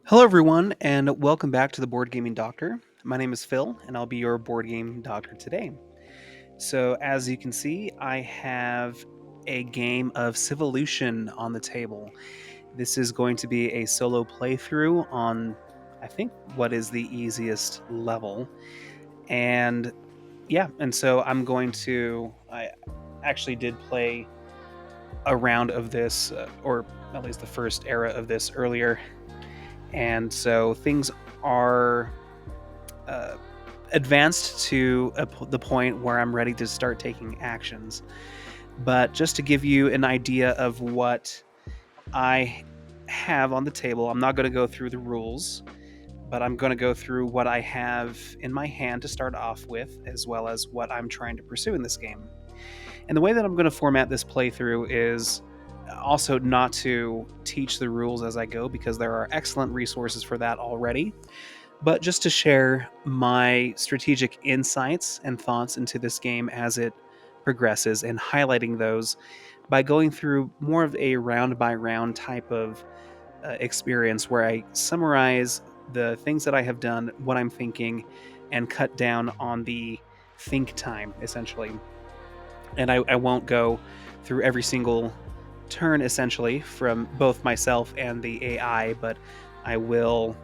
Hello, everyone, and welcome back to the Board Gaming Doctor. My name is Phil, and I'll be your board game doctor today. So, as you can see, I have a game of Civolution on the table. This is going to be a solo playthrough on, I think, what is the easiest level. And yeah, and so I actually did play a round of this, or at least the first era of this earlier. And so things are uh, advanced to the point where I'm ready to start taking actions. But just to give you an idea of what I have on the table, I'm not going to go through the rules, but I'm going to go through what I have in my hand to start off with, as well as what I'm trying to pursue in this game. And the way that I'm going to format this playthrough is also not to teach the rules as I go, because there are excellent resources for that already, but just to share my strategic insights and thoughts into this game as it progresses and highlighting those by going through more of a round by round type of experience where I summarize the things that I have done, what I'm thinking, and cut down on the think time essentially. And I won't go through every single turn essentially from both myself and the AI, but I will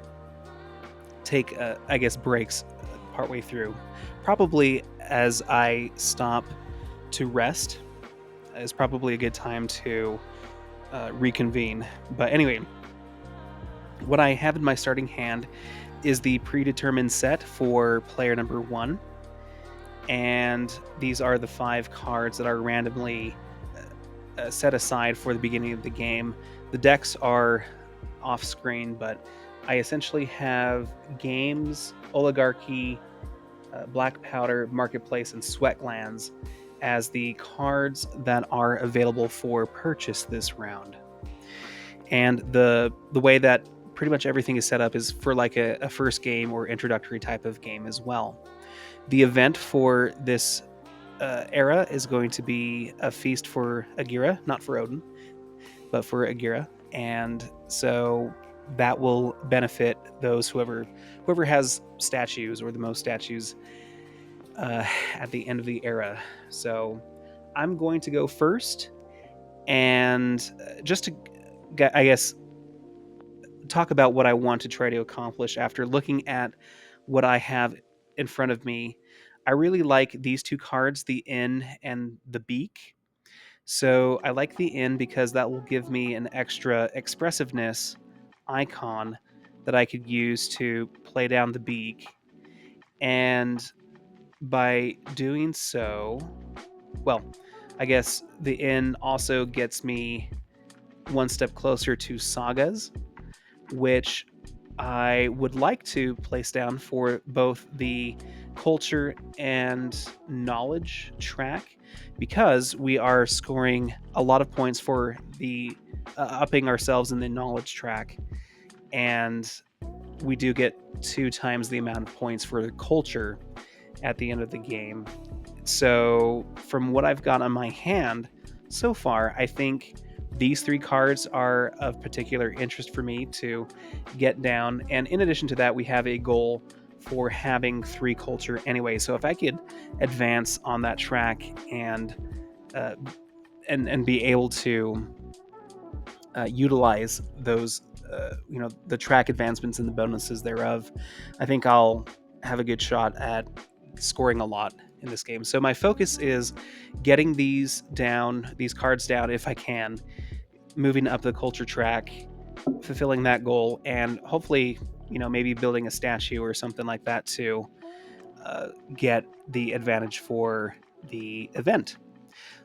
take, I guess, breaks partway through. Probably as I stop to rest is probably a good time to reconvene. But anyway, what I have in my starting hand is the predetermined set for player number one. And these are the 5 cards that are randomly set aside for the beginning of the game. The decks are off screen, but I essentially have games, oligarchy, black powder, marketplace, and sweatglands as the cards that are available for purchase this round. And the way that pretty much everything is set up is for like a first game or introductory type of game as well. The event for this era is going to be a feast for Agira, not for Odin, but for Agira, and so that will benefit those whoever has statues or the most statues at the end of the era. So I'm going to go first, and just to, I guess, talk about what I want to try to accomplish after looking at what I have in front of me. I really like these 2 cards, the inn and the beak. So I like the inn because that will give me an extra expressiveness icon that I could use to play down the beak. And by doing so, well, I guess the inn also gets me one step closer to sagas, which I would like to place down for both the culture and knowledge track, because we are scoring a lot of points for the upping ourselves in the knowledge track, and we do get 2 times the amount of points for the culture at the end of the game. So, from what I've got on my hand so far, I think these 3 cards are of particular interest for me to get down. And in addition to that, we have a goal for having 3 culture anyway. So if I could advance on that track and uh, and be able to utilize those, the track advancements and the bonuses thereof, I think I'll have a good shot at scoring a lot in this game. So my focus is getting these cards down if I can, moving up the culture track, fulfilling that goal, and hopefully, maybe building a statue or something like that to get the advantage for the event.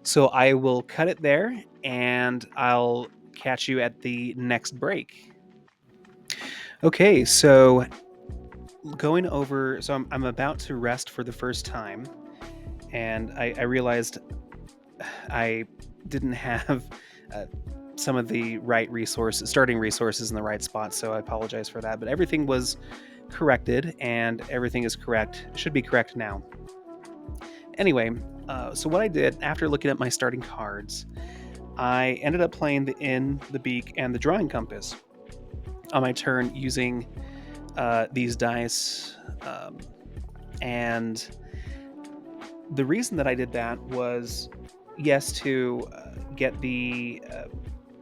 So I will cut it there, and I'll catch you at the next break. Okay, so I'm about to rest for the first time, and I realized I didn't have uh, some of the right starting resources in the right spot, so I apologize for that. But everything was corrected, and everything is correct. Should be correct now. Anyway, so what I did after looking at my starting cards, I ended up playing the inn, the beak, and the drawing compass. on my turn using these dice. And the reason that I did that was, yes, to get the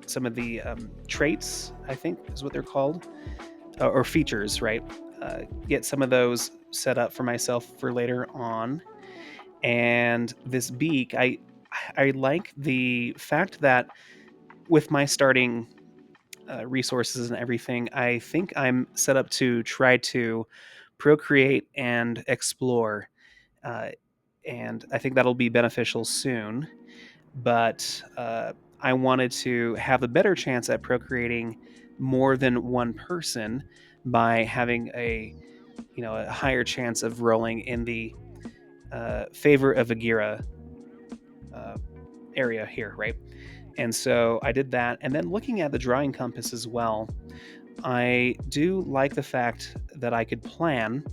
some of the traits, I think is what they're called, or features, right? Get some of those set up for myself for later on. And this beak, I like the fact that with my starting resources and everything, I think I'm set up to try to procreate and explore. Uh, and I think that'll be beneficial soon. But I wanted to have a better chance at procreating more than one person by having a higher chance of rolling in the favor of Agira uh, area here, right? And so I did that. And then looking at the drawing compass as well, I do like the fact that I could plan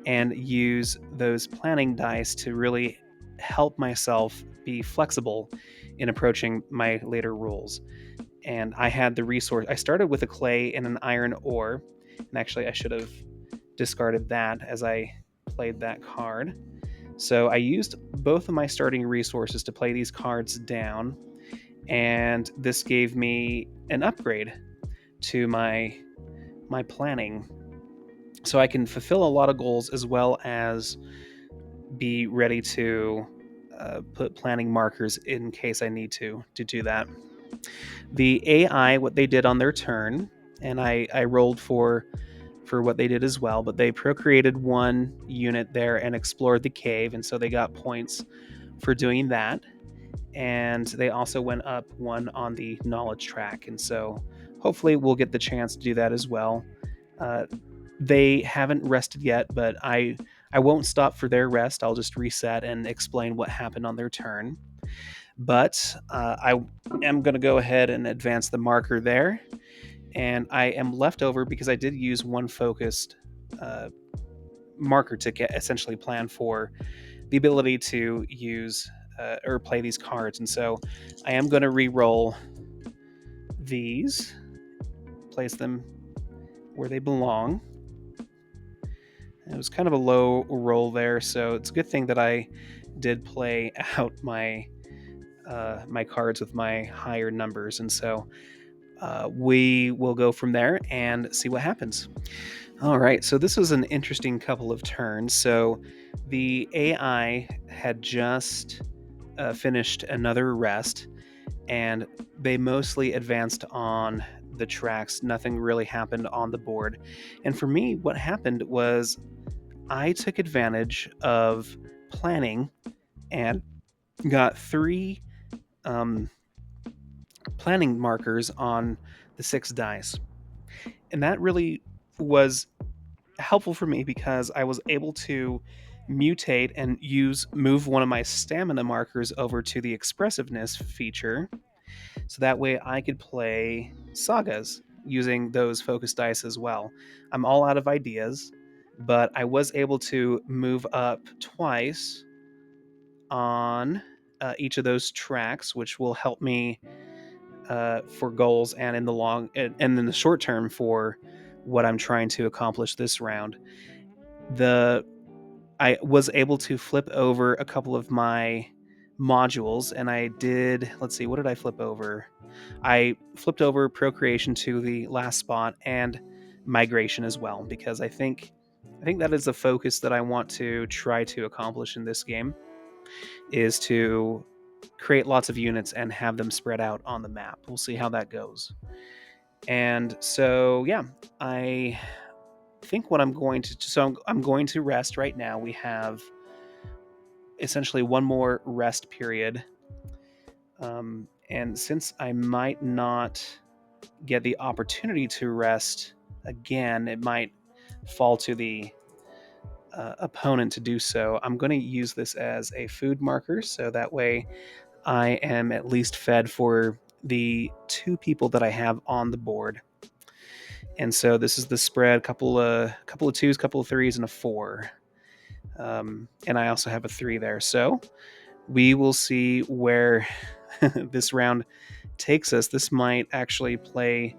and use those planning dice to really help myself be flexible in approaching my later rules. And I had the resource. I started with a clay and an iron ore. And actually, I should have discarded that as I played that card. So I used both of my starting resources to play these cards down, and this gave me an upgrade to my planning, so I can fulfill a lot of goals as well as be ready to put planning markers in case I need to do that. The AI, what they did on their turn, and I rolled for what they did as well, but they procreated one unit there and explored the cave, and so they got points for doing that. And they also went up one on the knowledge track, and so hopefully we'll get the chance to do that as well. Uh, they haven't rested yet, but I won't stop for their rest. I'll just reset and explain what happened on their turn. But I am going to go ahead and advance the marker there, and I am left over because I did use one focused uh, marker to get essentially plan for the ability to use or play these cards. And so I am going to re-roll these, place them where they belong. It was kind of a low roll there, so it's a good thing that I did play out my cards with my higher numbers, and so we will go from there and see what happens. All right, so this was an interesting couple of turns. So the AI had just finished another rest, and they mostly advanced on the tracks. Nothing really happened on the board. And for me, what happened was I took advantage of planning and got three um, planning markers on the six dice. And that really was helpful for me because I was able to mutate and move one of my stamina markers over to the expressiveness feature, so that way I could play sagas using those focus dice as well. I'm all out of ideas, but I was able to move up twice on each of those tracks, which will help me for goals and in the long and in the short term for what I'm trying to accomplish this round. The I was able to flip over a couple of my modules, and I did. Let's see, what did I flip over? I flipped over procreation to the last spot and migration as well, because I think that is a focus that I want to try to accomplish in this game, is to create lots of units and have them spread out on the map. We'll see how that goes. And so yeah, I think what I'm going to I'm going to rest right now. We have essentially one more rest period. And since I might not get the opportunity to rest again, it might fall to the opponent to do so. I'm going to use this as a food marker, so that way I am at least fed for the two people that I have on the board. And so this is the spread: couple of twos, couple of threes, and a four. And I also have a three there. So we will see where this round takes us. This might actually play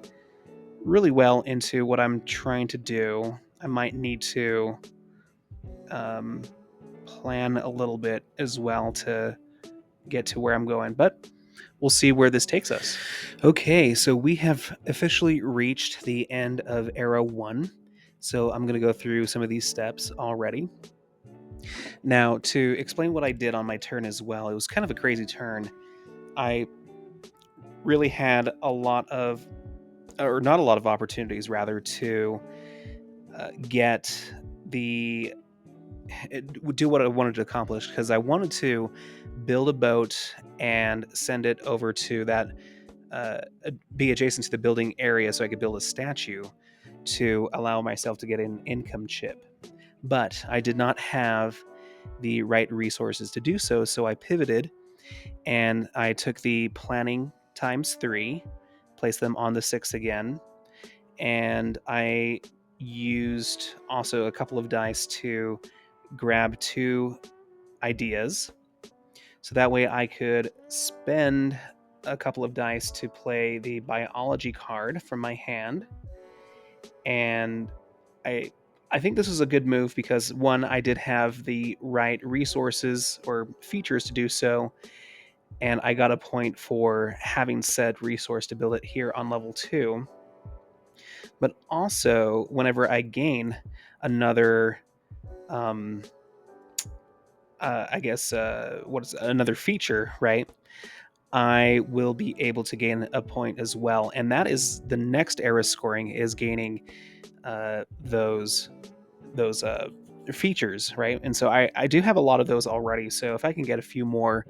really well into what I'm trying to do. I might need to um, plan a little bit as well to get to where I'm going, but we'll see where this takes us. Okay, so we have officially reached the end of Era 1. So I'm going to go through some of these steps already. Now, to explain what I did on my turn as well, it was kind of a crazy turn. I really had a lot of, or not a lot of opportunities, rather, to get the do what I wanted to accomplish, because I wanted to build a boat and send it over to that be adjacent to the building area so I could build a statue to allow myself to get an income chip. But I did not have the right resources to do so, so I pivoted and I took the planning times 3, placed them on the 6 again, and I used also a couple of dice to grab 2 ideas. So that way I could spend a couple of dice to play the biology card from my hand. And I I think this was a good move because one, I did have the right resources or features to do so, and I got a point for having said resource to build it here on level 2. But also, whenever I gain another um I guess what is another feature, right? I will be able to gain a point as well, and that is the next era scoring is gaining those features, right? And so I do have a lot of those already. So if I can get a few more,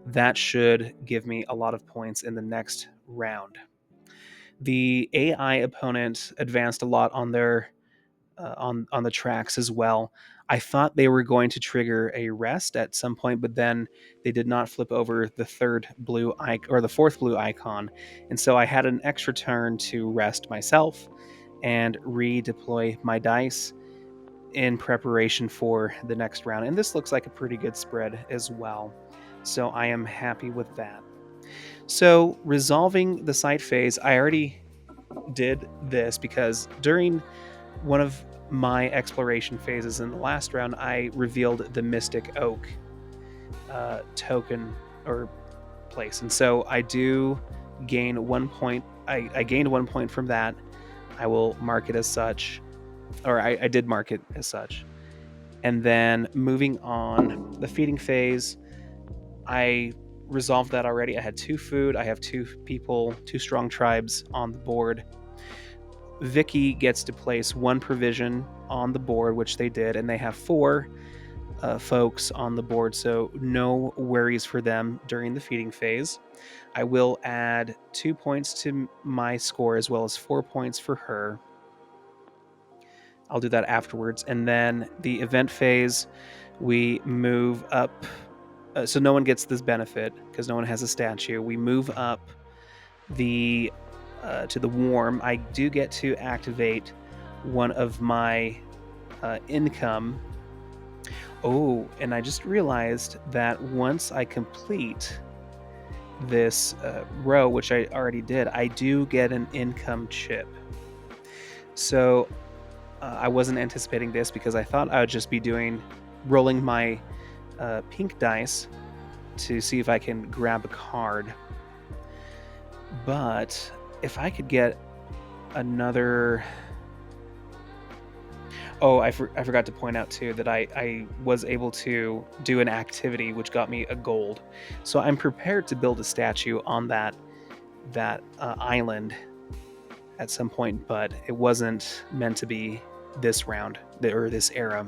that should give me a lot of points in the next round. The AI opponent advanced a lot on their on the tracks as well. I thought they were going to trigger a rest at some point, but then they did not flip over the third blue icon or the fourth blue icon, and so I had an extra turn to rest myself and redeploy my dice in preparation for the next round. And this looks like a pretty good spread as well, so I am happy with that. So resolving the site phase, I already did this because during one of my exploration phases in the last round, I revealed the Mystic Oak token or place, and so I do gain 1 point. I gained 1 point from that. I will mark it as such, or I did mark it as such. And then moving on, the feeding phase, I resolved that already. I had 2 food. I have 2 people, 2 strong tribes on the board. Vicky gets to place 1 provision on the board, which they did, and they have 4 folks on the board, so no worries for them during the feeding phase. I will add 2 points to my score as well as 4 points for her. I'll do that afterwards. And then the event phase, we move up. So no one gets this benefit because no one has a statue. We move up the to the warm. I do get to activate one of my income. Oh, and I just realized that once I complete this row, which I already did, I do get an income chip. So I wasn't anticipating this because I thought I would just be rolling my pink dice to see if I can grab a card. But if I could get another... Oh, I forgot to point out too that I was able to do an activity which got me a gold. So I'm prepared to build a statue on that island at some point, but it wasn't meant to be this round or this era.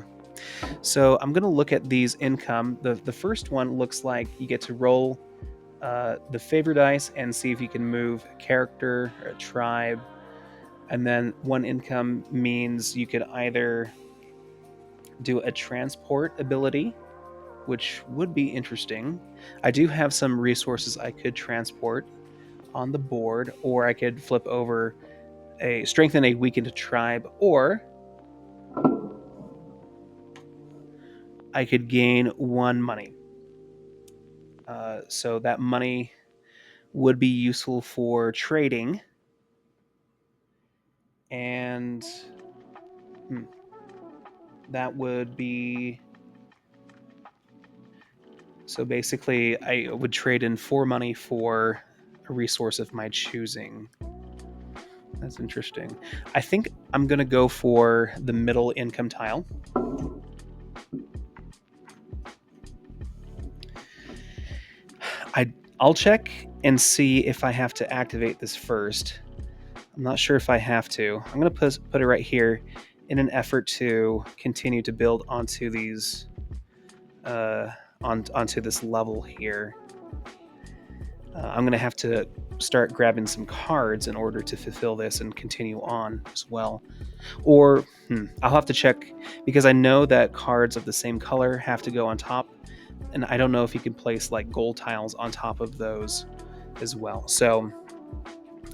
So I'm going to look at these income. The first one looks like you get to roll the favor dice and see if you can move a character or a tribe. And then 1 income means you could either do a transport ability, which would be interesting. I do have some resources I could transport on the board, or I could flip over a strengthen a weakened tribe, or I could gain 1 money. So that money would be useful for trading. And that would be... So basically, I would trade in 4 money for a resource of my choosing. That's interesting. I think I'm going to go for the middle income tile. I'll check and see if I have to activate this first. I'm not sure if I have to. I'm going to put it right here in an effort to continue to build onto these onto this level here. I'm going to have to start grabbing some cards in order to fulfill this and continue on as well. Or I'll have to check, because I know that cards of the same color have to go on top, and I don't know if you can place like gold tiles on top of those as well. So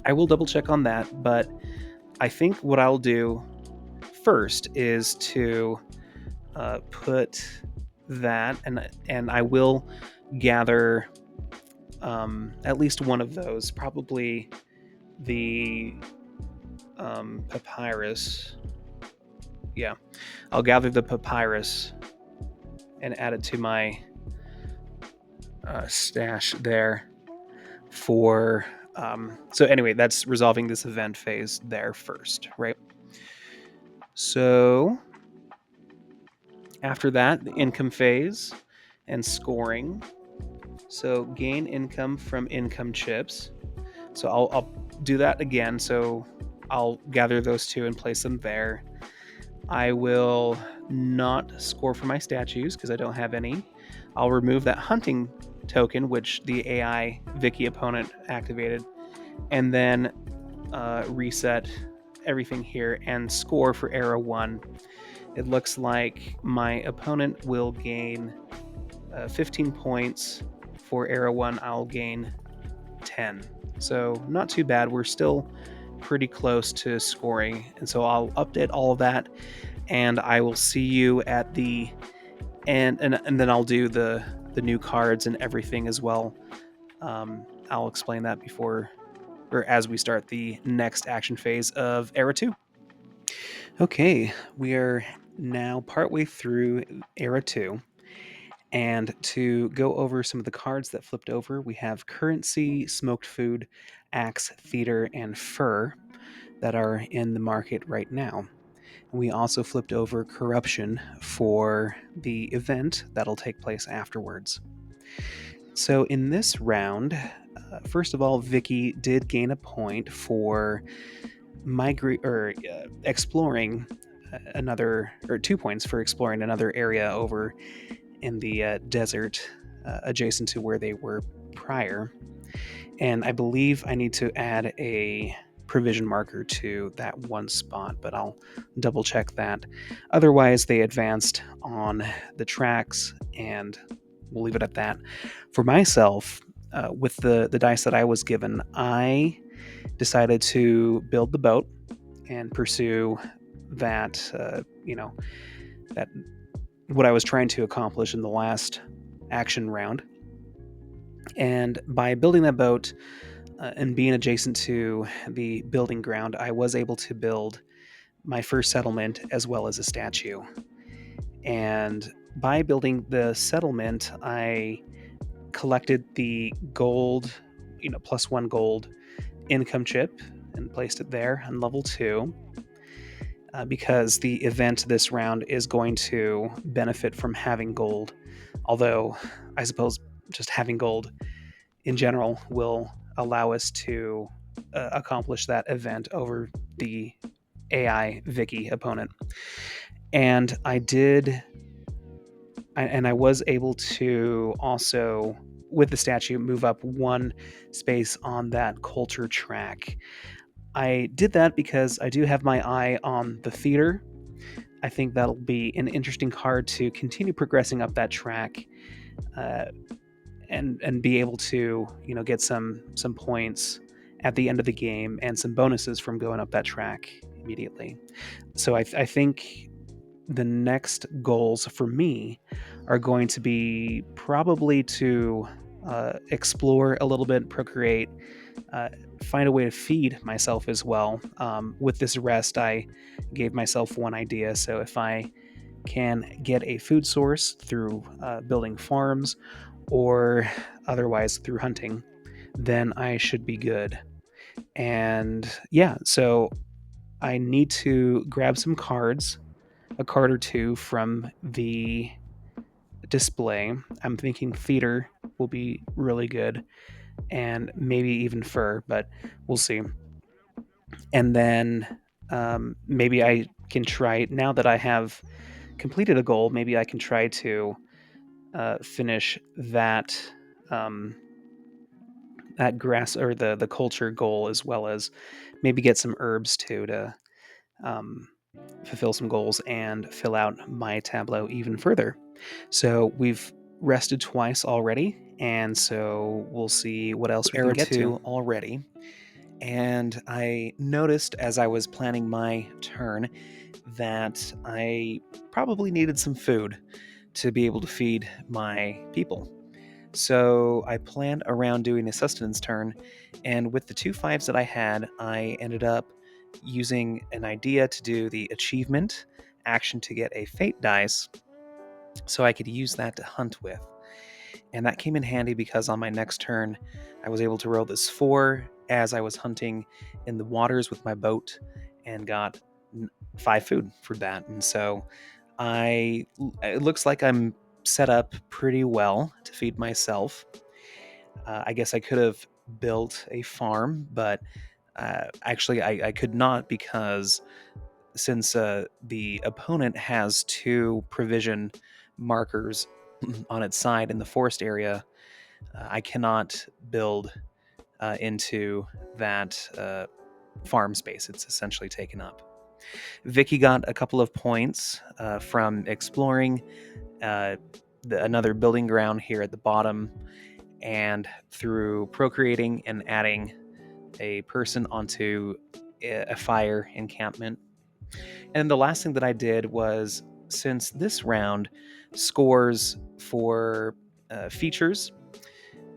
I will double check on that, but I think what I'll do first is to put that, and I will gather at least one of those, probably the papyrus. Yeah, I'll gather the papyrus and add it to my stash there for... so anyway, that's resolving this event phase there first, right? So after that, the income phase and scoring. So gain income from income chips. So I'll do that again. So I'll gather those two and place them there. I will not score for my statues because I don't have any. I'll remove that hunting token, which the AI Vicky opponent activated, and then reset everything here and score for era 1. It looks like my opponent will gain 15 points. For era 1, I'll gain 10. So not too bad. We're still pretty close to scoring. And so I'll update all of that, and I will see you at the end. And then I'll do the new cards and everything as well. I'll explain that before, or as we start the next action phase of era 2. Okay, we are now partway through era 2. And to go over some of the cards that flipped over, we have Currency, Smoked Food, Axe, Theater, and Fur that are in the market right now. And we also flipped over Corruption for the event that'll take place afterwards. So in this round, first of all, Vicky did gain a point for exploring another, or 2 points for exploring another area over in the desert adjacent to where they were prior. And I believe I need to add a provision marker to that one spot, but I'll double check that. Otherwise, they advanced on the tracks, and we'll leave it at that. For myself, with the dice that I was given, I decided to build the boat and pursue that, that what I was trying to accomplish in the last action round. And by building that boat and being adjacent to the building ground, I was able to build my first settlement as well as a statue. And by building the settlement, I collected the gold, +1 gold income chip and placed it there on level 2. Because the event this round is going to benefit from having gold. Although, I suppose just having gold in general will allow us to accomplish that event over the AI Vicky opponent. And I was able to also, with the statue, move up 1 space on that culture track. I did that because I do have my eye on the theater. I think that'll be an interesting card to continue progressing up that track, and be able to get some points at the end of the game and some bonuses from going up that track immediately. So I think the next goals for me are going to be probably to explore a little bit, procreate, find a way to feed myself as well. With this rest, I gave myself one idea. So if I can get a food source through building farms or otherwise through hunting, then I should be good. And yeah, so I need to grab some cards, a card or two from the display. I'm thinking theater will be really good and maybe even fur, but we'll see. And then maybe I can try, now that I have completed a goal, maybe I can try to finish that that grass or the culture goal, as well as maybe get some herbs too to um, fulfill some goals and fill out my tableau even further. So we've rested twice already, and so we'll see what else we can Era get to. 2 already, and I noticed as I was planning my turn that I probably needed some food to be able to feed my people. So I planned around doing a sustenance turn, and with the 2 5s that I had, I ended up using an idea to do the achievement action to get a fate dice so I could use that to hunt with. And that came in handy because on my next turn, I was able to roll this 4 as I was hunting in the waters with my boat and got 5 food for that. And so it looks like I'm set up pretty well to feed myself. I guess I could have built a farm, but actually I could not, because since the opponent has 2 provision markers on its side in the forest area, I cannot build into that farm space. It's essentially taken up. Vicky got a couple of points from exploring another building ground here at the bottom, and through procreating and adding a person onto a fire encampment. And the last thing that I did was, since this round scores for features,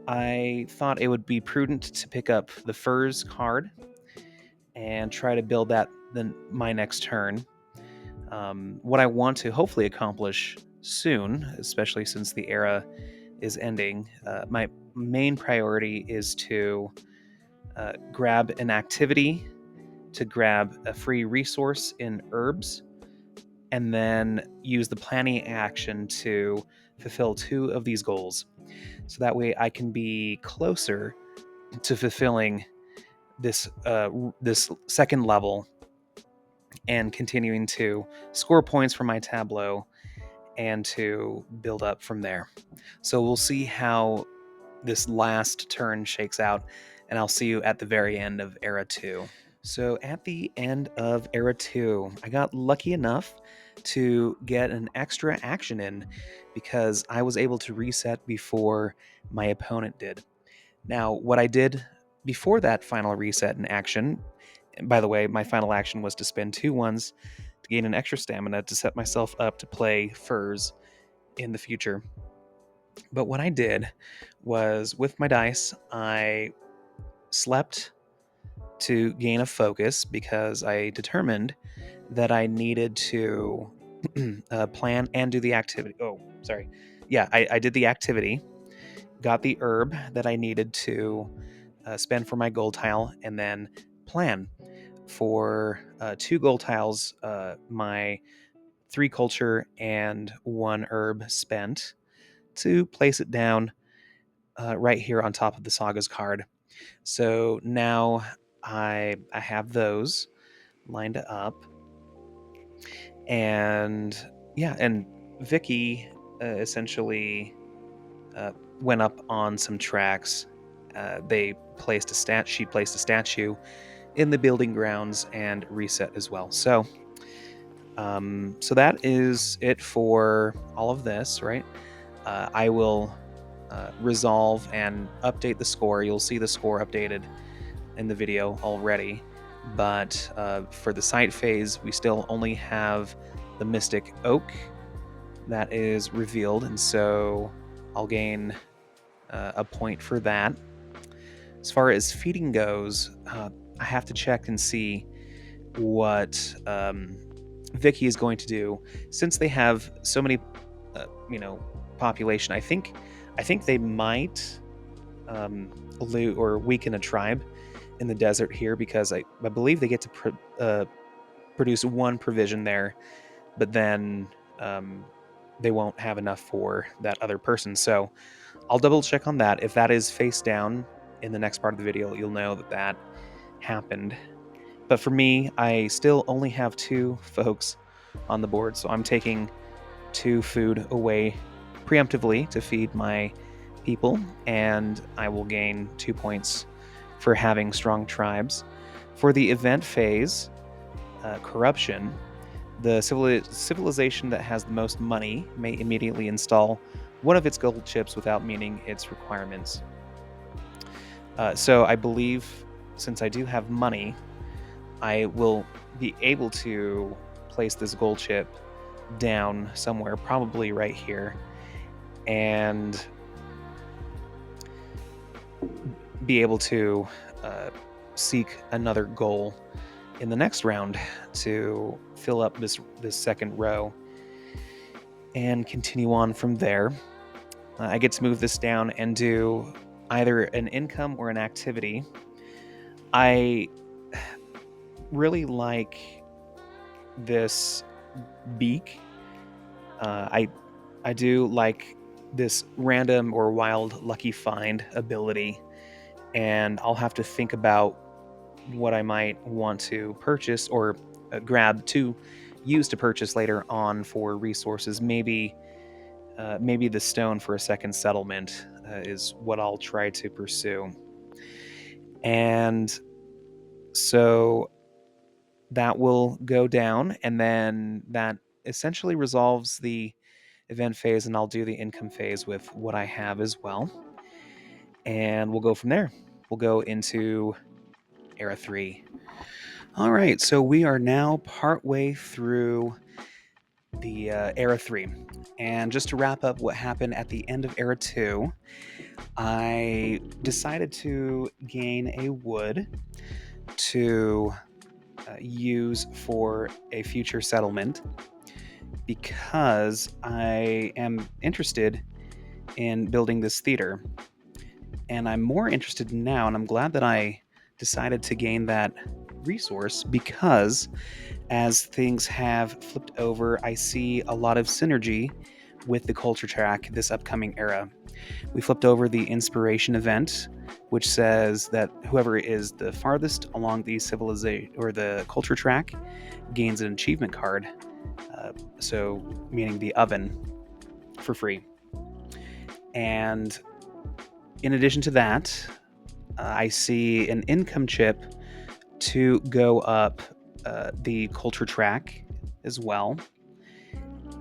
I thought it would be prudent to pick up the furs card and try to build that then my next turn. What I want to hopefully accomplish soon, especially since the era is ending, my main priority is to grab an activity, to grab a free resource in herbs, and then use the planning action to fulfill 2 of these goals. So that way I can be closer to fulfilling this second level and continuing to score points for my tableau and to build up from there. So we'll see how this last turn shakes out, and I'll see you at the very end of Era 2. So at the end of Era 2, I got lucky enough to get an extra action in because I was able to reset before my opponent did. Now, what I did before that final reset in action, and by the way, my final action was to spend 2 ones to gain an extra stamina to set myself up to play furs in the future. But what I did was, with my dice, I slept to gain a focus because I determined that I needed to plan and do the activity. Oh, sorry. Yeah, I did the activity, got the herb that I needed to spend for my gold tile, and then plan for 2 gold tiles, my 3 culture and 1 herb spent, to place it down right here on top of the Saga's card. So now I have those lined up, and yeah, and Vicky essentially went up on some tracks. They placed a she placed a statue in the building grounds and reset as well. So so that is it for all of this, right? I will resolve and update the score. You'll see the score updated in the video already, but for the site phase, we still only have the Mystic Oak that is revealed, and so I'll gain a point for that. As far as feeding goes, I have to check and see what Vicky is going to do since they have so many, you know, population. I think they might loot or weaken a tribe in the desert here because I believe they get to produce one provision there, but then um, they won't have enough for that other person. So I'll double check on that. If that is face down in the next part of the video, you'll know that that happened. But for me, I still only have two folks on the board, so I'm taking two food away preemptively to feed my people, and I will gain 2 points for having strong tribes. For the event phase, corruption, the civilization that has the most money may immediately install one of its gold chips without meeting its requirements. So I believe since I do have money, I will be able to place this gold chip down somewhere, probably right here, and be able to uh, seek another goal in the next round to fill up this second row and continue on from there. I get to move this down and do either an income or an activity. I really like this beak. I do like this random or wild lucky find ability, and I'll have to think about what I might want to purchase or grab to use to purchase later on for resources. Maybe the stone for a second settlement is what I'll try to pursue. And so that will go down, and then that essentially resolves the event phase, and I'll do the income phase with what I have as well. And we'll go from there. We'll go into Era 3. All right, so we are now partway through the Era 3. And just to wrap up what happened at the end of Era 2, I decided to gain a wood to use for a future settlement because I am interested in building this theater. And I'm more interested now, and I'm glad that I decided to gain that resource because as things have flipped over, I see a lot of synergy with the culture track this upcoming era. We flipped over the inspiration event, which says that whoever is the farthest along the civilization or the culture track gains an achievement card. So, meaning the oven for free. And in addition to that, I see an income chip to go up the culture track as well.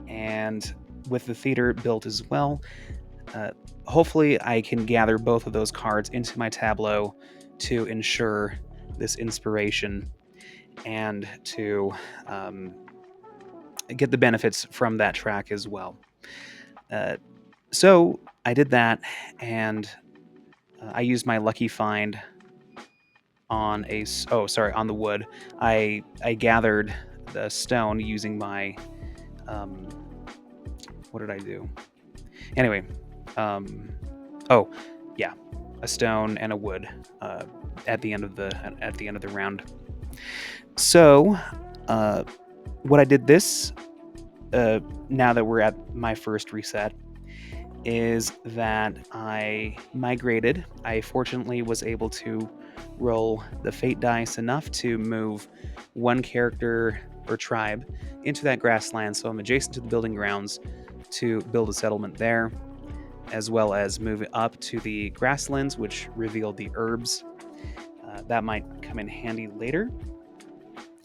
And with the theater built as well, uh, hopefully I can gather both of those cards into my tableau to ensure this inspiration and to get the benefits from that track as well. Uh, so I did that, and I used my lucky find on on the wood. I gathered the stone using my um, what did I do? Anyway, um, oh yeah, a stone and a wood at the end of the round. So, uh, what I did this now that we're at my first reset is that I migrated. I fortunately was able to roll the fate dice enough to move one character or tribe into that grassland, so I'm adjacent to the building grounds to build a settlement there, as well as move it up to the grasslands, which revealed the herbs. That might come in handy later,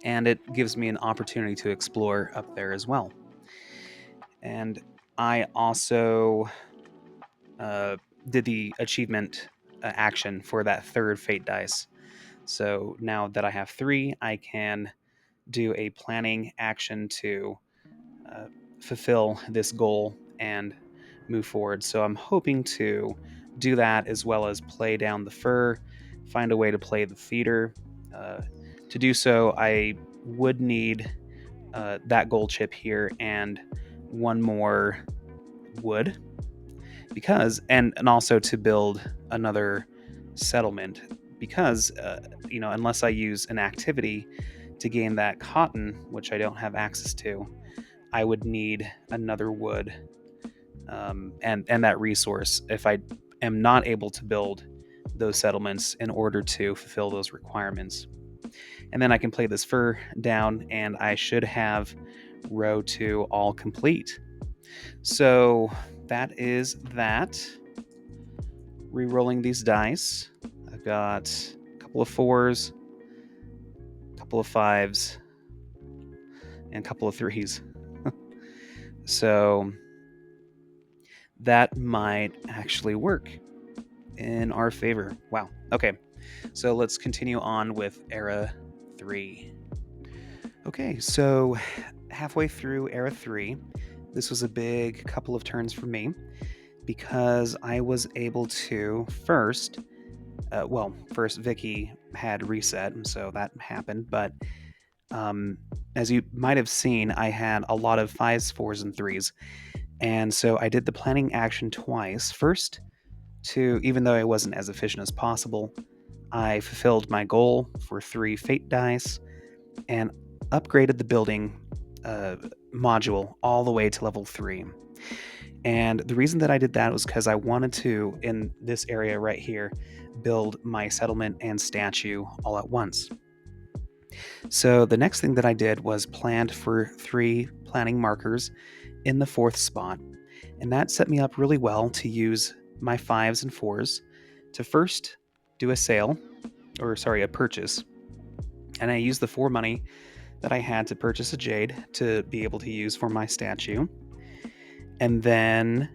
and it gives me an opportunity to explore up there as well. And I also did the achievement action for that third fate dice. So now that I have three, I can do a planning action to uh, fulfill this goal and move forward. So I'm hoping to do that as well as play down the fur find a way to play the theater. Uh, to do so, I would need that gold chip here and one more wood because and also to build another settlement because unless I use an activity to gain that cotton, which I don't have access to, I would need another wood, and that resource if I am not able to build those settlements in order to fulfill those requirements. And then I can play this fur down, and I should have row 2 all complete. So that is that. Rerolling these dice. I've got a couple of 4s, a couple of 5s, and a couple of 3s. So that might actually work in our favor. Wow. Okay. So let's continue on with Era 3. Okay, so halfway through Era 3, this was a big couple of turns for me because I was able to first Vicky had reset, and so that happened. But as you might have seen, I had a lot of 5s, 4s, and 3s. And so I did the planning action twice. First, even though I wasn't as efficient as possible, I fulfilled my goal for 3 fate dice and upgraded the building module all the way to level 3. And the reason that I did that was because I wanted to, in this area right here, build my settlement and statue all at once. So the next thing that I did was planned for 3 planning markers in the 4th spot. And that set me up really well to use my 5s and 4s to first do a purchase. And I used the 4 money that I had to purchase a jade to be able to use for my statue. And then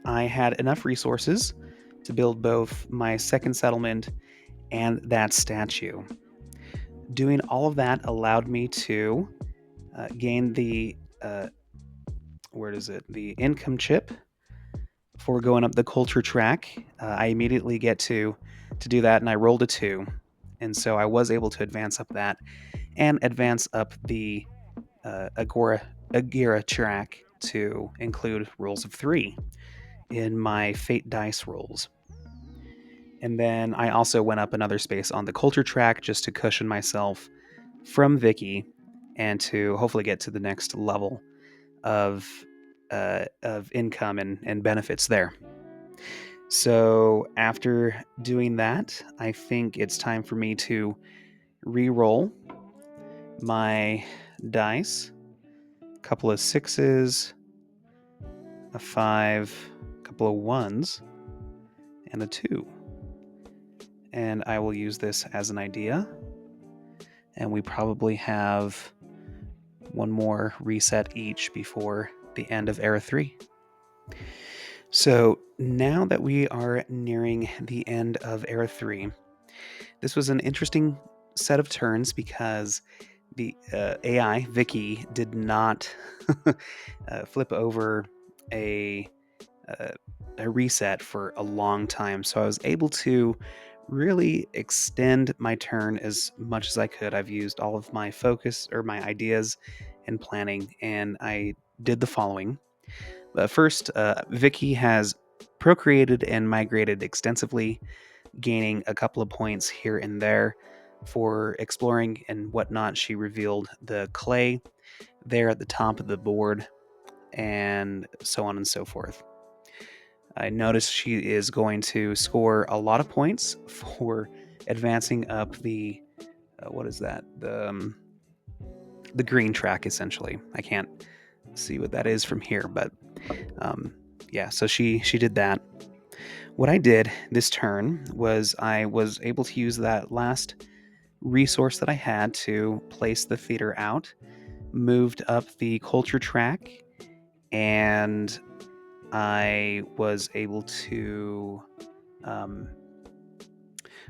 I had enough resources to build both my second settlement and that statue. Doing all of that allowed me to gain the the income chip for going up the culture track. I immediately get to do that, and I rolled a 2, and so I was able to advance up that and advance up the Agira track to include rolls of 3 in my fate dice rolls. And then I also went up another space on the culture track just to cushion myself from Vicky and to hopefully get to the next level of income and benefits there. So after doing that, I think it's time for me to re-roll my dice. A couple of 6s, a 5, a couple of 1s, and a 2. And I will use this as an idea. And we probably have one more reset each before the end of Era 3. So now that we are nearing the end of Era 3, this was an interesting set of turns because the AI, Vicky, did not flip over a, a reset for a long time. So I was able to really extend my turn as much as I could. I've used all of my focus or my ideas and planning, and I did the following. First, Vicky has procreated and migrated extensively, gaining a couple of points here and there for exploring and whatnot. She revealed the clay there at the top of the board, and so on and so forth. I noticed she is going to score a lot of points for advancing up the what is that? The green track, essentially. I can't see what that is from here, but yeah. So she did that. What I did this turn was I was able to use that last resource that I had to place the theater out, moved up the culture track, and I was able to.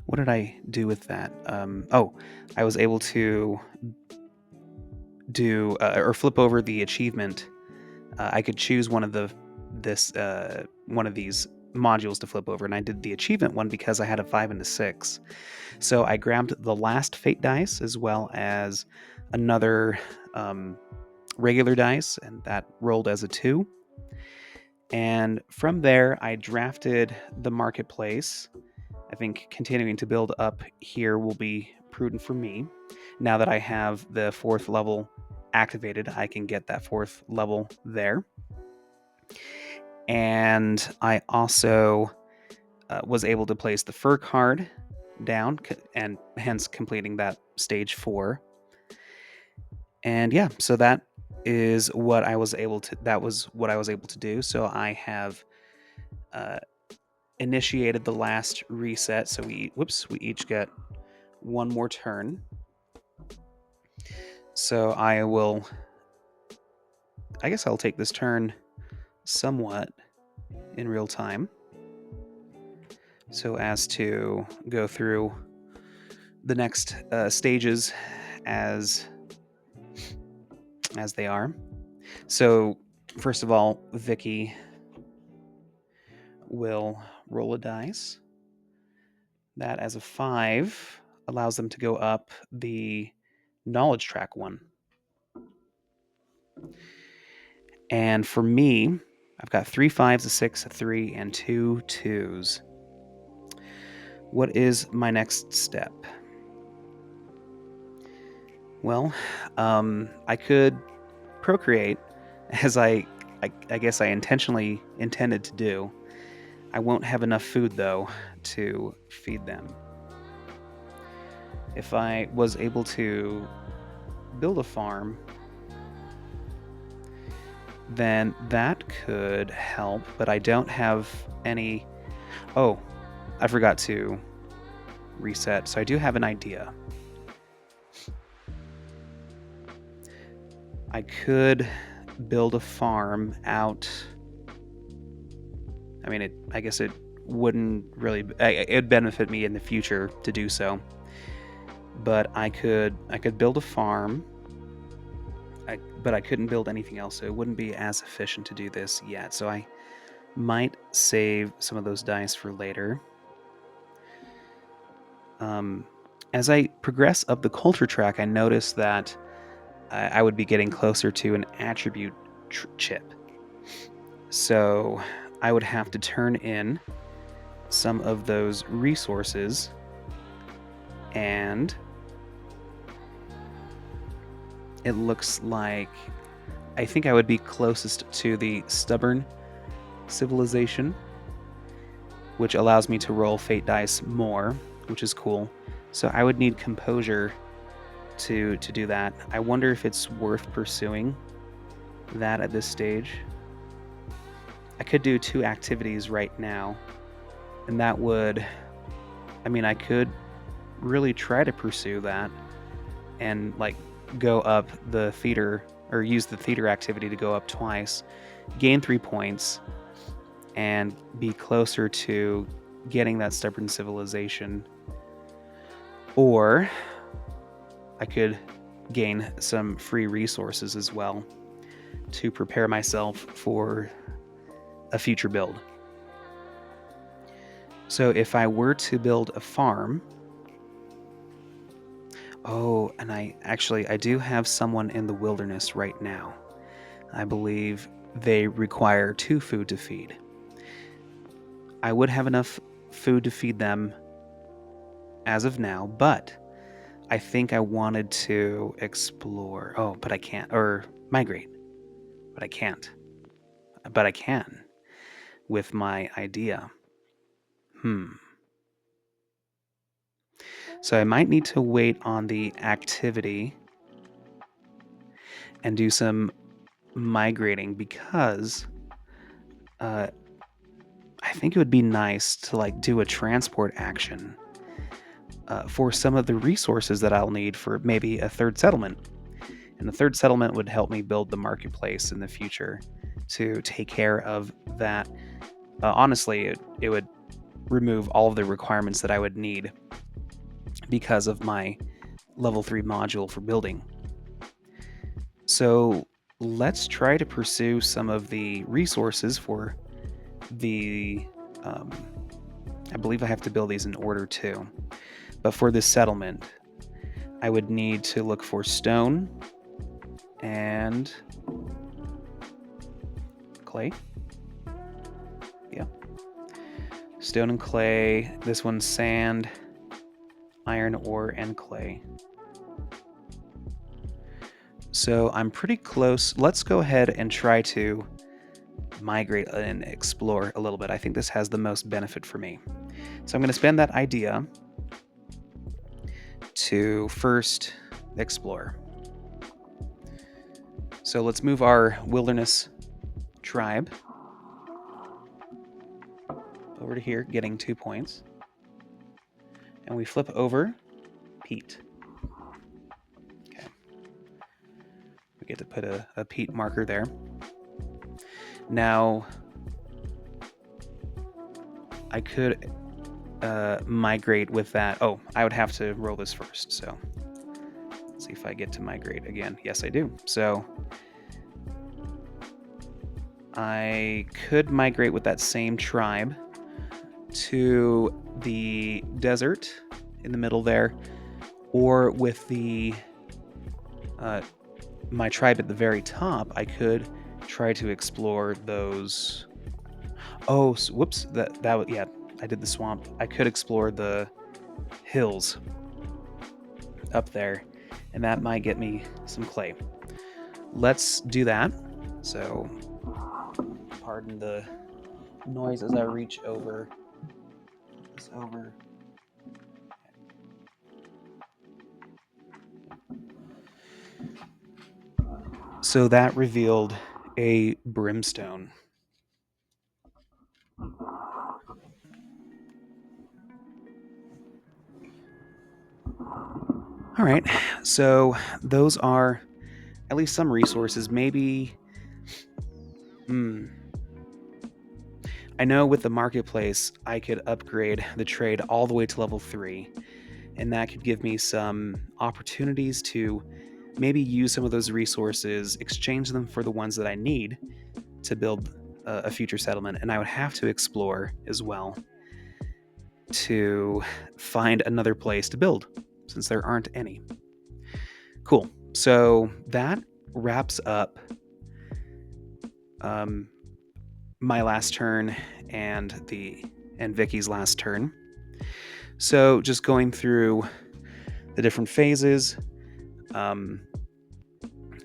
What did I do with that? I was able to do or flip over the achievement. I could choose one of these modules to flip over, and I did the achievement one because I had a 5 and a 6. So I grabbed the last fate dice as well as another regular dice, and that rolled as a 2. And from there, I drafted the marketplace. I think continuing to build up here will be prudent for me. Now that I have the 4th level activated, I can get that 4th level there. And I also was able to place the fur card down, and hence completing that stage 4. And yeah, so that is what I was able to. That was what I was able to do. So I have initiated the last reset. So we each get one more turn. So I will. I guess I'll take this turn somewhat in real time, so as to go through the next stages as they are. So first of all, Vicky will roll a dice. That as a 5 allows them to go up the knowledge track one. And for me, I've got 3 5s, a 6, a 3, and 2 2s. What is my next step? Well, I could procreate, as I guess I intentionally intended to do. I won't have enough food, though, to feed them. If I was able to build a farm, then that could help, but I don't have any... Oh, I forgot to reset, so I do have an idea. I could build a farm out... I mean, I guess it wouldn't really... It'd benefit me in the future to do so. But I could build a farm, but I couldn't build anything else, so it wouldn't be as efficient to do this yet. So I might save some of those dice for later. As I progress up the culture track, I notice that I would be getting closer to an attribute chip. So I would have to turn in some of those resources, and it looks like I think I would be closest to the stubborn civilization, which allows me to roll fate dice more, which is cool. So I would need composure to do that. I wonder if it's worth pursuing that at this stage. I could do 2 activities right now, and that would... I mean, I could really try to pursue that and go up the theater, or use the theater activity to go up twice, gain 3 points, and be closer to getting that stubborn civilization. Or I could gain some free resources as well to prepare myself for a future build. So if I were to build a farm... Oh, and I do have someone in the wilderness right now. I believe they require 2 food to feed. I would have enough food to feed them as of now, but I think I wanted to explore. Oh, but I can't. Or migrate. But I can't. But I can with my idea. So I might need to wait on the activity and do some migrating, because I think it would be nice to do a transport action for some of the resources that I'll need for maybe a 3rd settlement. And the 3rd settlement would help me build the marketplace in the future to take care of that. Honestly, it would remove all of the requirements that I would need because of my level 3 module for building. So let's try to pursue some of the resources for the Um, I believe I have to build these in order too. But for this settlement, I would need to look for stone and clay. Yeah. Stone and clay. This one's sand, iron ore, and clay. So I'm pretty close. Let's go ahead and try to migrate and explore a little bit. I think this has the most benefit for me. So I'm going to spend that idea to first explore. So let's move our wilderness tribe over to here, getting 2 points. And we flip over Pete. Okay. We get to put a Pete marker there. Now, I could migrate with that. Oh, I would have to roll this first. So let's see if I get to migrate again. Yes, I do. So I could migrate with that same tribe to the desert in the middle there, or with the my tribe at the very top. I could try to explore those. Oh, whoops! Yeah, I did the swamp. I could explore the hills up there, and that might get me some clay. Let's do that. So, pardon the noise as I reach over this over. So that revealed a brimstone. All right, so those are at least some resources. Maybe, I know with the marketplace, I could upgrade the trade all the way to level 3, and that could give me some opportunities to maybe use some of those resources, exchange them for the ones that I need to build a future settlement. And I would have to explore as well to find another place to build, since there aren't any. Cool. So that wraps up my last turn and Vicky's last turn. So just going through the different phases.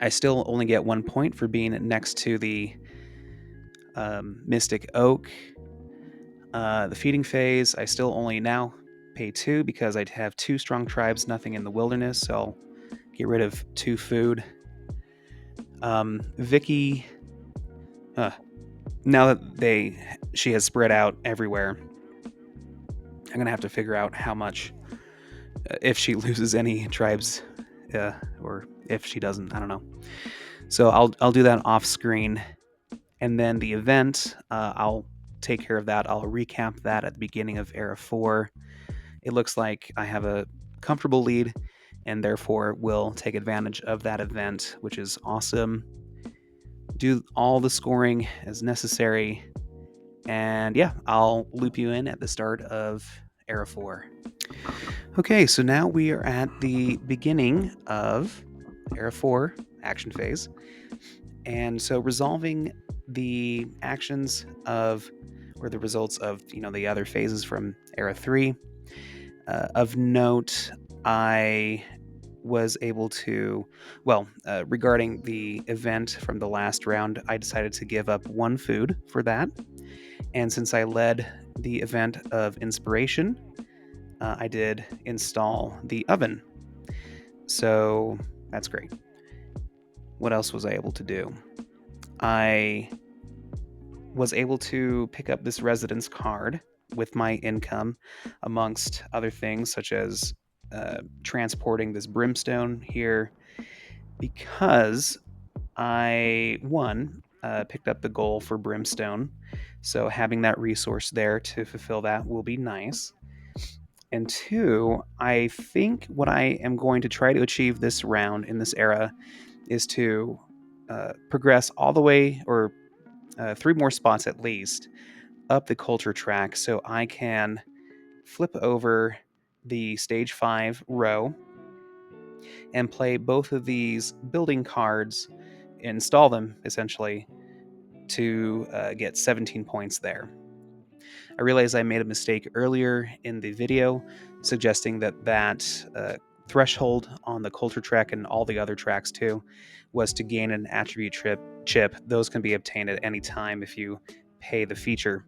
I still only get 1 point for being next to the Mystic Oak. The feeding phase, I still only now pay 2 because I have 2 strong tribes, nothing in the wilderness, so I'll get rid of 2 food. Vicky, now that she has spread out everywhere, I'm gonna have to figure out how much, if she loses any tribes, or if she doesn't, I don't know. So I'll do that off screen, and then the event, I'll take care of that. I'll recap that at the beginning of Era 4. It looks like I have a comfortable lead, and therefore will take advantage of that event, which is awesome. Do all the scoring as necessary, and yeah, I'll loop you in at the start of Era 4. Okay, so now we are at the beginning of Era 4 action phase. And so resolving the actions of, or the results of, the other phases from Era 3. Of note, I was able to, regarding the event from the last round, I decided to give up 1 food for that. And since I led the event of inspiration, I did install the oven. So that's great. What else was I able to do? I was able to pick up this residence card with my income, amongst other things, such as transporting this brimstone here, because I, one, picked up the goal for brimstone. So having that resource there to fulfill that will be nice. And 2, I think what I am going to try to achieve this round in this era is to progress all the way, or 3 more spots at least, up the culture track so I can flip over the stage 5 row and play both of these building cards, install them essentially to get 17 points there. I realized I made a mistake earlier in the video, suggesting that threshold on the culture track and all the other tracks too was to gain an attribute chip. Those can be obtained at any time if you pay the feature.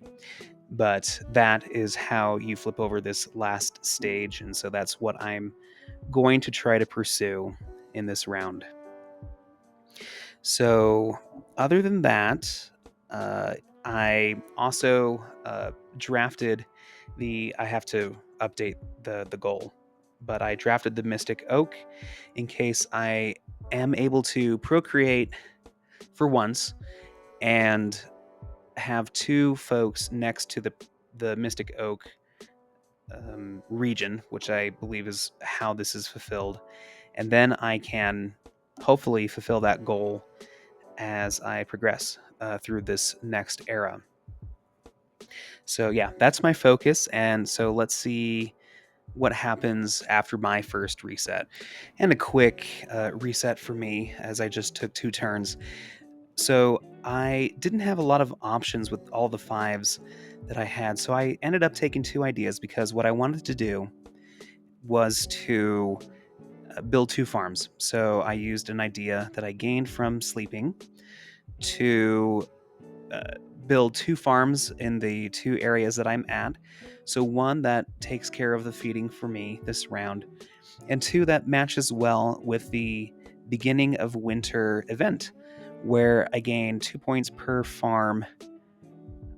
But that is how you flip over this last stage, and so that's what I'm going to try to pursue in this round. So, other than that, uh, I also drafted the. I have to update the goal, but I drafted the Mystic Oak in case I am able to procreate for once and have two folks next to the Mystic Oak region, which I believe is how this is fulfilled, and then I can hopefully fulfill that goal as I progress through this next era. So, yeah, that's my focus. And so, let's see what happens after my first reset. And a quick reset for me as I just took 2 turns. So, I didn't have a lot of options with all the fives that I had. So, I ended up taking 2 ideas because what I wanted to do was to build 2 farms. So, I used an idea that I gained from sleeping to uh, build 2 farms in the 2 areas that I'm at. So, one that takes care of the feeding for me this round, and 2 that matches well with the beginning of winter event, where I gain 2 points per farm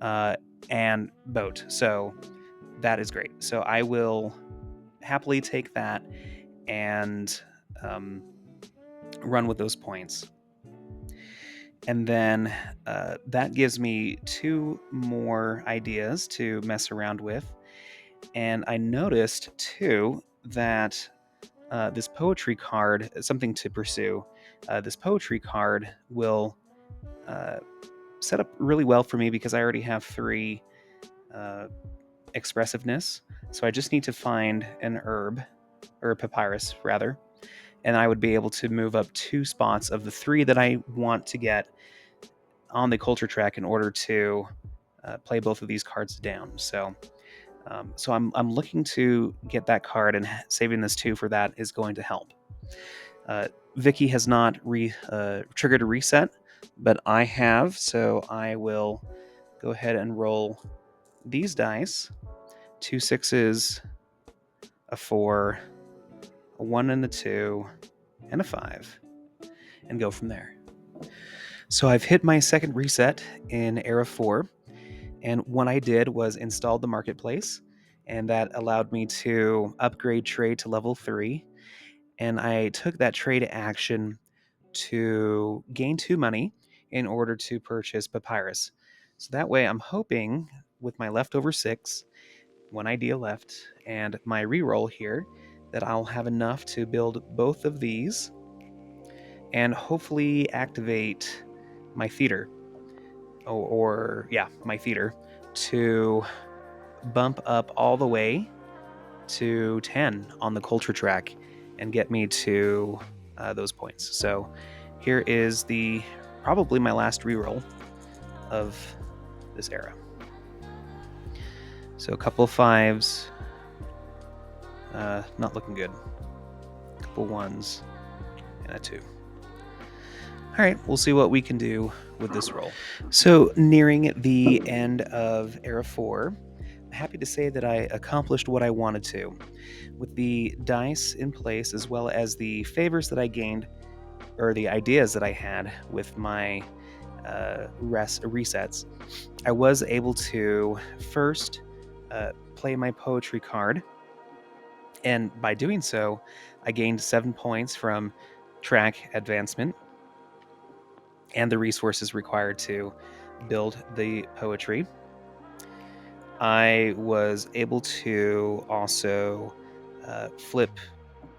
and boat. So, that is great. So, I will happily take that and um, run with those points. And then that gives me 2 more ideas to mess around with. And I noticed too that this poetry card, something to pursue, this poetry card will uh, set up really well for me because I already have 3 uh, expressiveness. So I just need to find an herb, or a papyrus rather, and I would be able to move up 2 spots of the 3 that I want to get on the culture track in order to play both of these cards down. So I'm looking to get that card, and saving this 2 for that is going to help. Vicky has not triggered a reset, but I have, so I will go ahead and roll these dice: 2 6s, a 4, a 1 and a 2, and a 5, and go from there. So I've hit my second reset in Era 4. And what I did was install the marketplace, and that allowed me to upgrade trade to level 3. And I took that trade action to gain 2 money in order to purchase papyrus. So that way, I'm hoping with my leftover 6, 1 idea left, and my reroll here, that I'll have enough to build both of these and hopefully activate my theater, my theater, to bump up all the way to 10 on the culture track and get me to those points. So here is the probably my last reroll of this era. So a couple of 5s, not looking good. A couple 1s and a 2. All right, we'll see what we can do with this roll. So nearing the end of Era 4, I'm happy to say that I accomplished what I wanted to. With the dice in place, as well as the favors that I gained, or the ideas that I had with my resets, I was able to first play my poetry card. And by doing so, I gained 7 points from track advancement and the resources required to build the poetry. I was able to also flip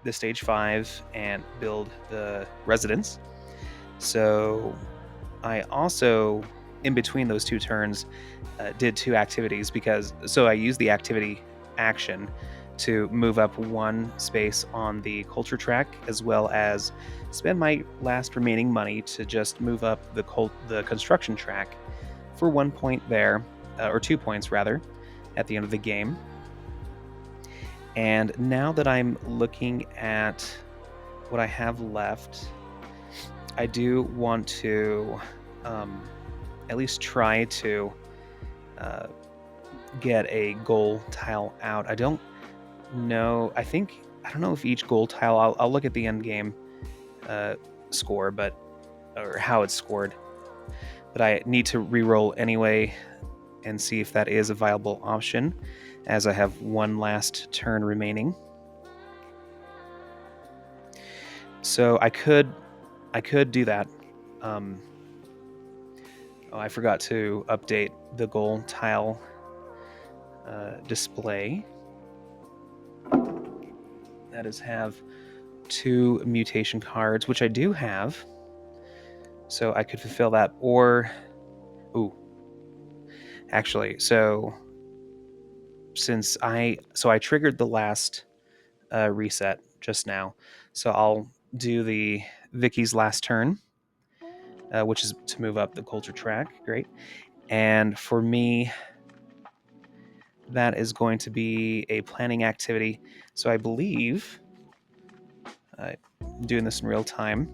the stage 5 and build the residence. So I also in between those two turns, did two activities so I used the activity action to move up one space on the culture track, as well as spend my last remaining money to just move up the construction track for 1 point there, or 2 points rather, at the end of the game. And now that I'm looking at what I have left, I do want to at least try to uh, get a goal tile out. I don't know. I don't know if each goal tile. I'll look at the end game uh, score, or how it's scored. But I need to reroll anyway and see if that is a viable option, as I have one last turn remaining. So I could do that. I forgot to update the goal tile display. That is have 2 mutation cards, which I do have. So I could fulfill that, or actually, since I triggered the last reset just now, so I'll do the Vicky's last turn, which is to move up the culture track. Great. And for me, that is going to be a planning activity. So I believe, doing this in real time,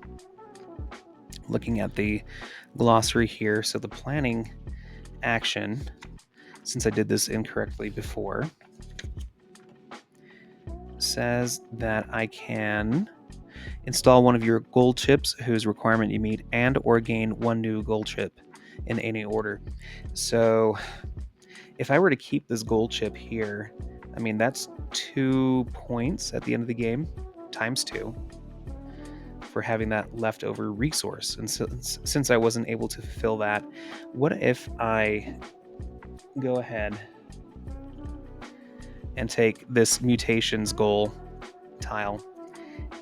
looking at the glossary here. So the planning action, since I did this incorrectly before, says that I can install one of your gold chips whose requirement you meet, and or gain 1 new gold chip in any order. So if I were to keep this gold chip here, I mean, that's 2 points at the end of the game, times 2, for having that leftover resource. And since I wasn't able to fulfill that, what if I go ahead and take this mutations goal tile,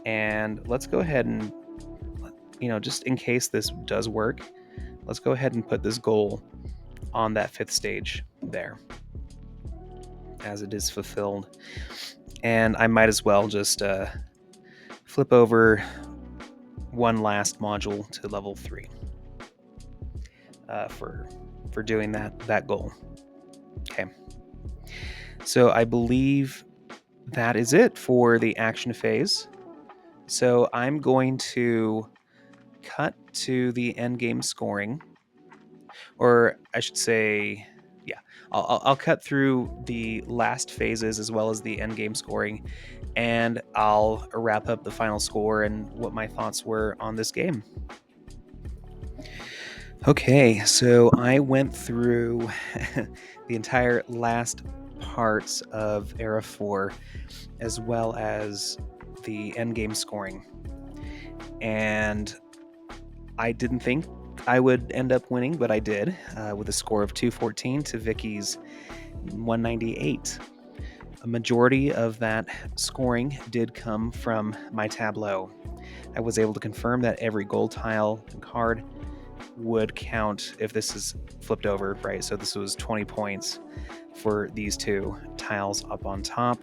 and let's go ahead and, just in case this does work, let's go ahead and put this goal on that 5th stage there, as it is fulfilled. And I might as well just flip over one last module to level 3 for doing that goal. Okay. So I believe that is it for the action phase. So I'm going to cut to the end game scoring, or I should say, yeah, I'll cut through the last phases as well as the end game scoring, and I'll wrap up the final score and what my thoughts were on this game. Okay, so I went through the entire last parts of Era 4, as well as the endgame scoring. And I didn't think I would end up winning, but I did, with a score of 214 to Vicky's 198. A majority of that scoring did come from my tableau. I was able to confirm that every gold tile and card would count if this is flipped over, right? So this was 20 points for these 2 tiles up on top.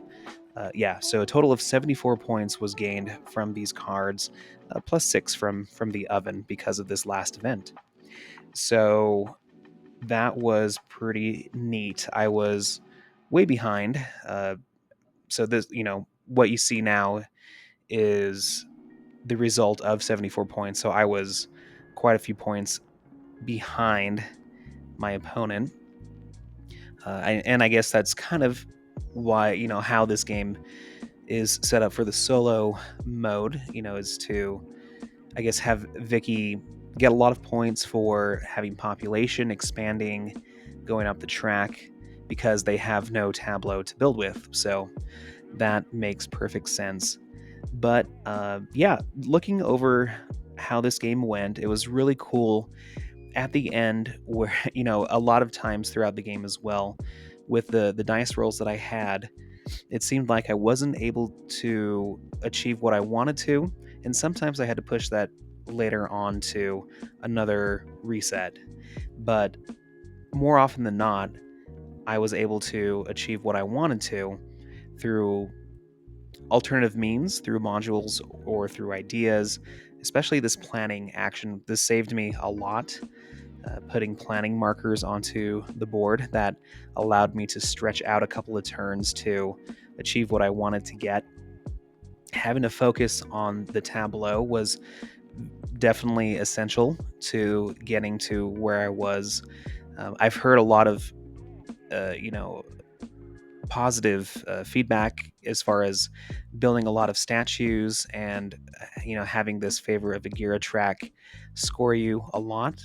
So a total of 74 points was gained from these cards, plus 6 from the oven because of this last event. So that was pretty neat. I was way behind. So this, what you see now is the result of 74 points. So I was quite a few points behind my opponent. And I guess that's kind of why, how this game is set up for the solo mode, is to, I guess, have Vicky get a lot of points for having population expanding, going up the track, because they have no tableau to build with. So that makes perfect sense. But looking over how this game went, it was really cool at the end, where a lot of times throughout the game as well, with the dice rolls that I had, it seemed like I wasn't able to achieve what I wanted to, and sometimes I had to push that later on to another reset. But more often than not, I was able to achieve what I wanted to through alternative means, through modules or through ideas, especially this planning action. This saved me a lot, putting planning markers onto the board that allowed me to stretch out a couple of turns to achieve what I wanted to get. Having to focus on the tableau was definitely essential to getting to where I was. I've heard a lot of, you know, positive feedback as far as building a lot of statues and having this favor of a Gira track score you a lot.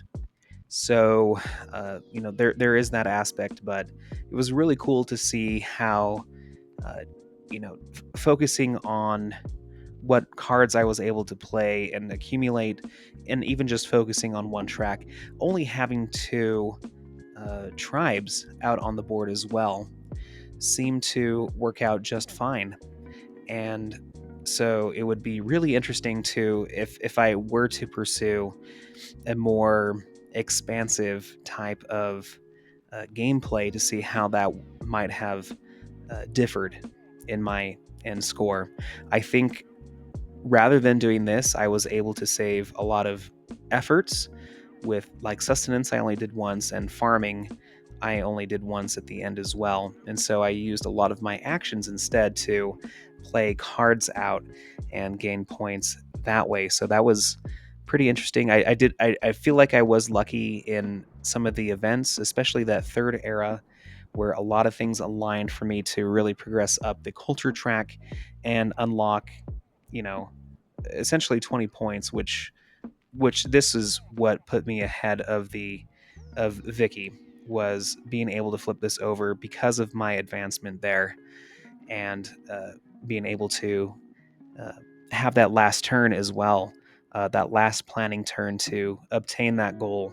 So there is that aspect, but it was really cool to see how uh, focusing on what cards I was able to play and accumulate, and even just focusing on one track, only having two tribes out on the board as well seemed to work out just fine. And so it would be really interesting to, if I were to pursue a more expansive type of gameplay, to see how that might have differed in my end score. I think rather than doing this, I was able to save a lot of efforts with, like, sustenance I only did once, and farming I only did once at the end as well. And so I used a lot of my actions instead to play cards out and gain points that way. So that was pretty interesting. I feel like I was lucky in some of the events, especially that third era, where a lot of things aligned for me to really progress up the culture track and unlock, you know, essentially 20 points, which this is what put me ahead of Vicky, was being able to flip this over because of my advancement there, and being able to uh, have that last turn as well, that last planning turn to obtain that goal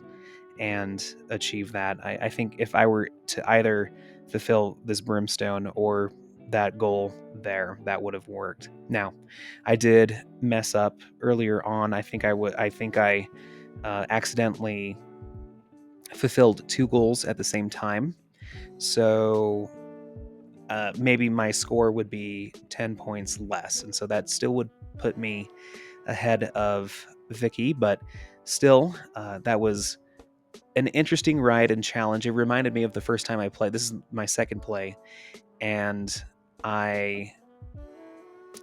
and achieve that. I think if I were to either fulfill this brimstone or that goal there, that would have worked. Now, I did mess up earlier on. I think I accidentally fulfilled two goals at the same time. So maybe my score would be 10 points less. And so that still would put me ahead of Vicky, but still, that was an interesting ride and challenge. It reminded me of the first time I played. This is my second play, and I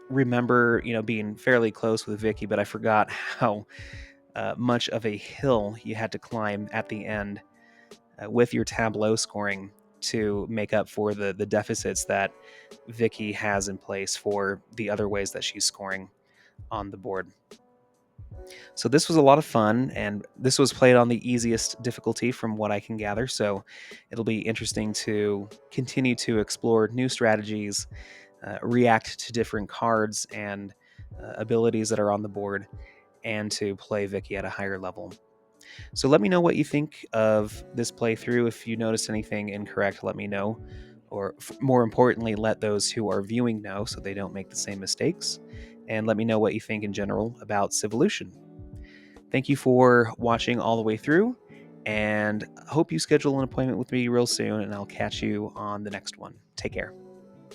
remember, being fairly close with Vicky, but I forgot how much of a hill you had to climb at the end with your tableau scoring to make up for the deficits that Vicky has in place for the other ways that she's scoring on the board. So this was a lot of fun, and this was played on the easiest difficulty from what I can gather. So it'll be interesting to continue to explore new strategies, react to different cards and abilities that are on the board, and to play Vicky at a higher level. So let me know what you think of this playthrough. If you noticed anything incorrect, let me know. Or more importantly, let those who are viewing know so they don't make the same mistakes. And let me know what you think in general about Civolution. Thank you for watching all the way through, and hope you schedule an appointment with me real soon, and I'll catch you on the next one. Take care.